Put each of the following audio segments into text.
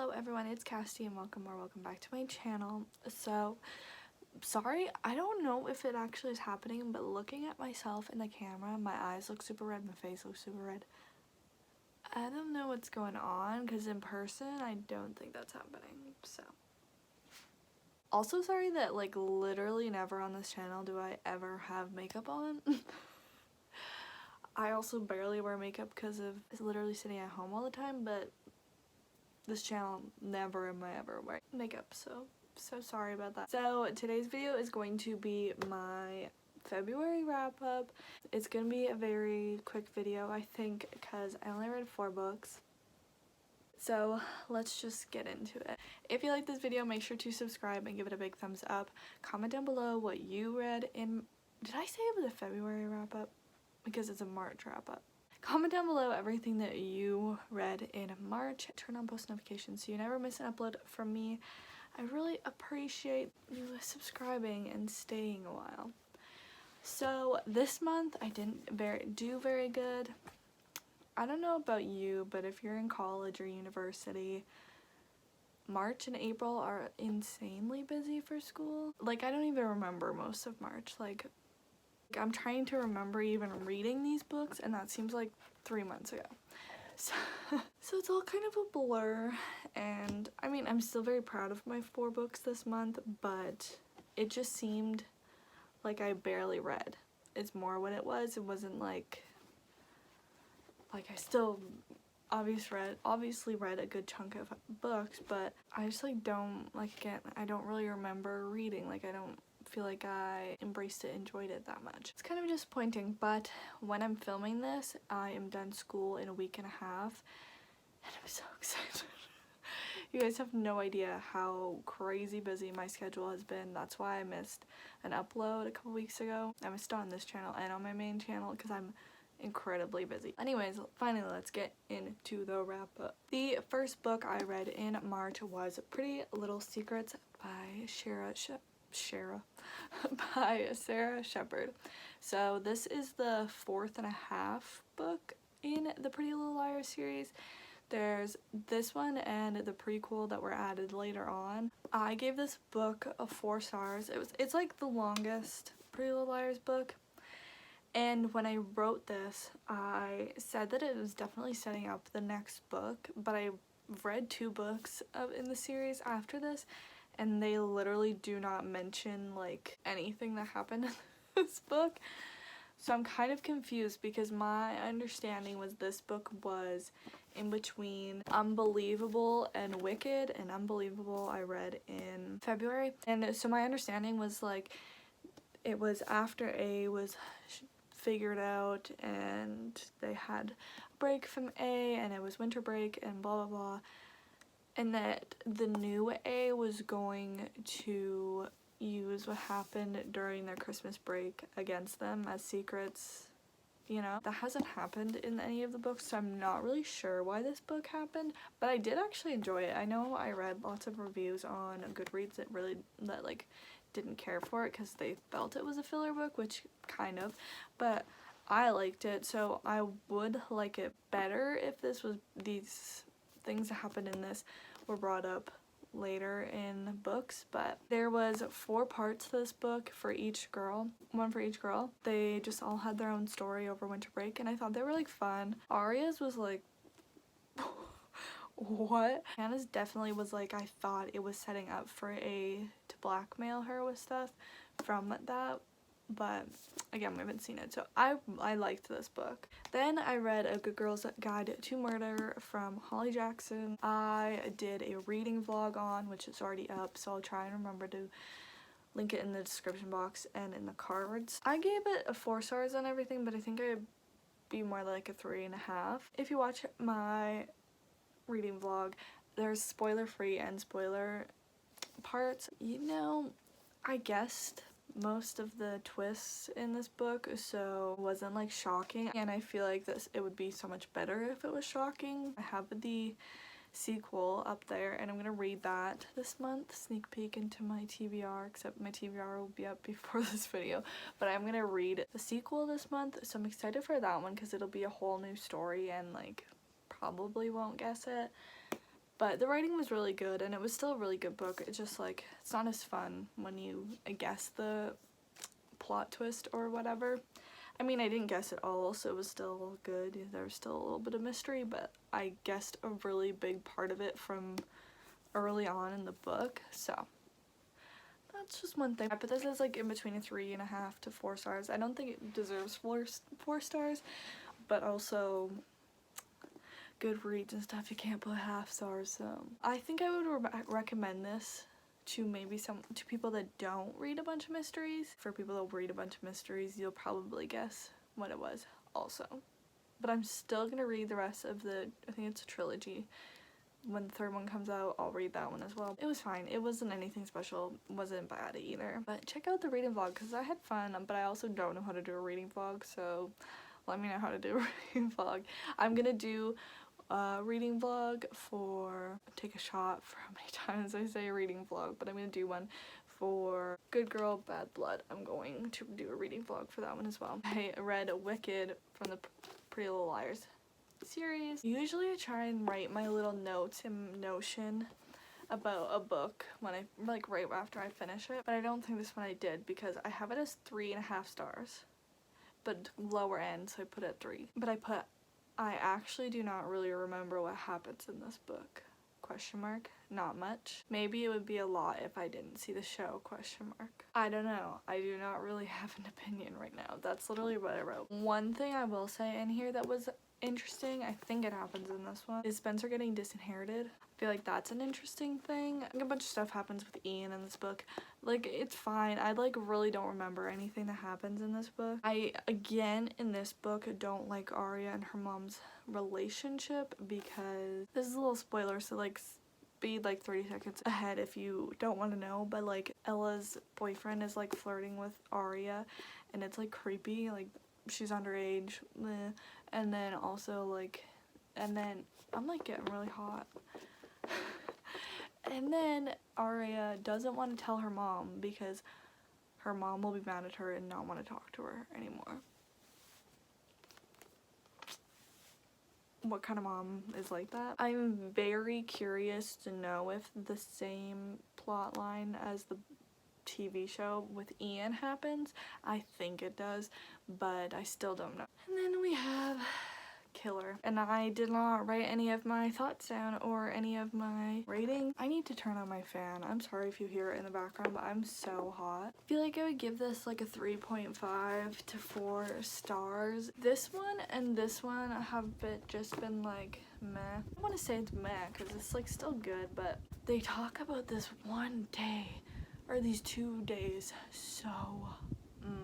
Hello everyone, it's Cassie and welcome back to my channel. So, sorry, I don't know if it actually is happening, but looking at myself in the camera, my eyes look super red, my face looks super red. I don't know what's going on because in person, I don't think that's happening, so. Also sorry that like literally never on this channel do I ever have makeup on. I also barely wear makeup because of literally sitting at home all the time, but this channel never am I ever wear makeup, so sorry about that. So today's video is going to be my February wrap up. It's gonna be a very quick video, I think, because I only read 4 books. So let's just get into it. If you like this video, make sure to subscribe and give it a big thumbs up. Comment down below what you read in, did I say it was a February wrap up? Because it's a March wrap up. Comment down below everything that you read in March. Turn on post notifications so you never miss an upload from me. I really appreciate you subscribing and staying a while. So this month I didn't do very good. I don't know about you, but if you're in college or university, March and April are insanely busy for school. Like, I don't even remember most of March. Like, I'm trying to remember even reading these books, and that seems like 3 months ago. So it's all kind of a blur, and I mean, I'm still very proud of my 4 books this month, but it just seemed like I barely read. It's more what it was. It wasn't like I still obviously read a good chunk of books, but I just like don't, like, again, I don't really remember reading. Like, I don't feel like I embraced it, enjoyed it that much. It's kind of disappointing, but when I'm filming this, I am done school in a week and a half, and I'm so excited. You guys have no idea how crazy busy my schedule has been. That's why I missed an upload a couple weeks ago. I missed it on this channel and on my main channel because I'm incredibly busy. Anyways, finally let's get into the wrap up. The first book I read in March was Pretty Little Secrets by by Sarah Shepard. So this is the 4th and a half book in the Pretty Little Liars series. There's this one and the prequel that were added later on. I gave this book a 4 stars. It's like the longest Pretty Little Liars book. And when I wrote this, I said that it was definitely setting up the next book, but I read 2 books in the series after this, and they literally do not mention like anything that happened in this book. So I'm kind of confused because my understanding was this book was in between Unbelievable and Wicked, and Unbelievable I read in February. And so my understanding was like it was after A was figured out and they had a break from A and it was winter break and blah blah blah, and that the new A was going to use what happened during their Christmas break against them as secrets, you know. That hasn't happened in any of the books, so I'm not really sure why this book happened, but I did actually enjoy it. I know I read lots of reviews on Goodreads that like didn't care for it because they felt it was a filler book, which kind of, but I liked it, so I would like it better if these things that happened in this were brought up later in books. But there was 4 parts to this book for each girl, one for each girl. They just all had their own story over winter break, and I thought they were like fun. Aria's was like what? Hannah's definitely was like, I thought it was setting up for A to blackmail her with stuff from that, but again, we haven't seen it, so I liked this book. Then I read A Good Girl's Guide to Murder from Holly Jackson. I did a reading vlog on, which is already up, so I'll try and remember to link it in the description box and in the cards. I gave it a 4 stars on everything, but I think I'd be more like a 3.5. If you watch my reading vlog, there's spoiler free and spoiler parts. You know, I guessed most of the twists in this book, so it wasn't like shocking, and I feel like it would be so much better if it was shocking. I have the sequel up there and I'm gonna read that this month, sneak peek into my TBR, except my TBR will be up before this video, but I'm gonna read the sequel this month, so I'm excited for that one because it'll be a whole new story and like probably won't guess it. But the writing was really good, and it was still a really good book. It's just like, it's not as fun when you guess the plot twist or whatever. I mean, I didn't guess it all, so it was still good. There was still a little bit of mystery, but I guessed a really big part of it from early on in the book, so that's just one thing. I put this as like in between a 3.5 to 4 stars. I don't think it deserves four stars, but also Goodreads and stuff, you can't put half stars, so I think I would recommend this to maybe to people that don't read a bunch of mysteries. For people that read a bunch of mysteries, you'll probably guess what it was also. But I'm still gonna read the rest of I think it's a trilogy. When the third one comes out, I'll read that one as well. It was fine. It wasn't anything special. It wasn't bad either. But check out the reading vlog because I had fun, but I also don't know how to do a reading vlog, so let me know how to do a reading vlog. I'm gonna do reading vlog for, take a shot for how many times I say reading vlog, but I'm gonna do one for Good Girl Bad Blood. I'm going to do a reading vlog for that one as well. I read Wicked from the Pretty Little Liars series. Usually I try and write my little notes in Notion about a book when I right after I finish it, but I don't think this one I did because I have it as 3.5 stars, but lower end, so I put it at 3. But I actually do not really remember what happens in this book, ? Not much. Maybe it would be a lot if I didn't see the show, ? I don't know. I do not really have an opinion right now. That's literally what I wrote. One thing I will say in here that was interesting, I think it happens in this one, is Spencer getting disinherited. I feel like that's an interesting thing. I think a bunch of stuff happens with Ian in this book. Like, it's fine. I really don't remember anything that happens in this book. I, again, in this book, don't like Arya and her mom's relationship because this is a little spoiler, so be 30 seconds ahead if you don't want to know, but Ella's boyfriend is flirting with Arya, and it's creepy, she's underage, and then also and then I'm getting really hot. And then Arya doesn't want to tell her mom because her mom will be mad at her and not want to talk to her anymore. What kind of mom is like that? I'm very curious to know if the same plot line as the TV show with Ian happens. I think it does, but I still don't know. And then we have Killer, and I did not write any of my thoughts down or any of my rating. I need to turn on my fan. I'm sorry if you hear it in the background, but I'm so hot. I feel like I would give this a 3.5 to 4 stars. This one and this one have just been meh. I want to say it's meh because it's still good, but they talk about this one day or these 2 days so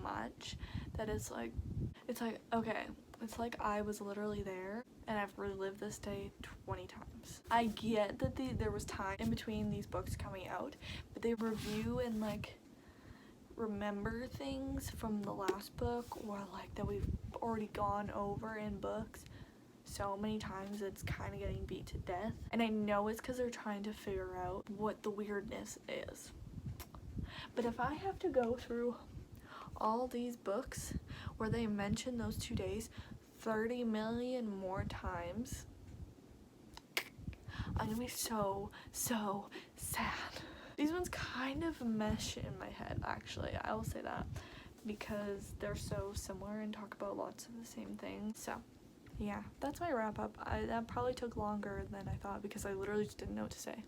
much that it's okay, it's I was literally there and I've relived this day 20 times. I get that there was time in between these books coming out, but they review and remember things from the last book or that we've already gone over in books so many times it's kind of getting beat to death. And I know it's because they're trying to figure out what the weirdness is. But if I have to go through all these books where they mention those 2 days 30 million more times, I'm gonna be so sad. These ones kind of mesh in my head, actually. I will say that because they're so similar and talk about lots of the same things. So yeah, that's my wrap up. That probably took longer than I thought because I literally just didn't know what to say.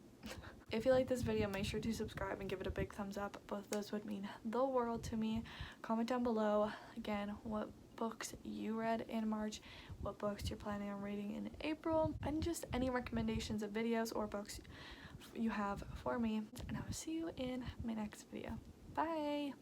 If you like this video, make sure to subscribe and give it a big thumbs up. Both of those would mean the world to me. Comment down below, again, what books you read in March, what books you're planning on reading in April, and just any recommendations of videos or books you have for me. And I will see you in my next video. Bye!